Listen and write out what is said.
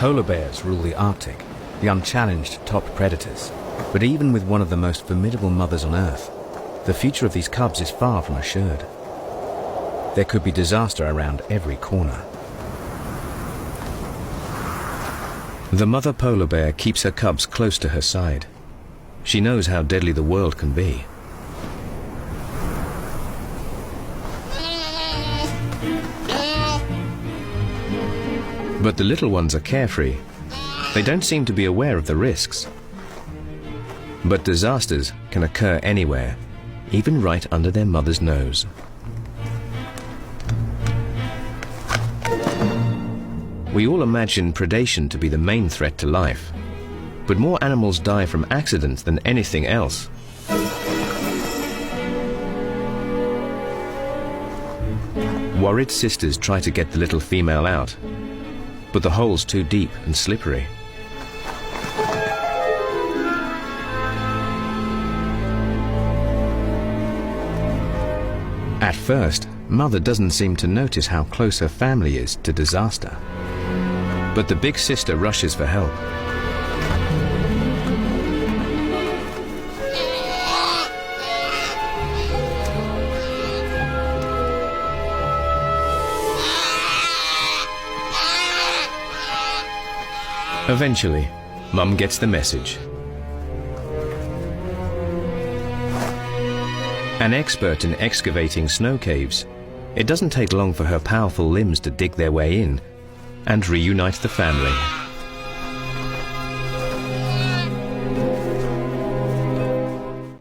Polar bears rule the Arctic, the unchallenged top predators. But even with one of the most formidable mothers on Earth, the future of these cubs is far from assured. There could be disaster around every corner. The mother polar bear keeps her cubs close to her side. She knows how deadly the world can be. But the little ones are carefree. They don't seem to be aware of the risks. But disasters can occur anywhere, even right under their mother's nose. We all imagine predation to be the main threat to life, but more animals die from accidents than anything else. Worried sisters try to get the little female out, but the hole's too deep and slippery. At first, Mother doesn't seem to notice how close her family is to disaster. But the big sister rushes for help. Eventually, Mum gets the message. An expert in excavating snow caves, it doesn't take long for her powerful limbs to dig their way in and reunite the family.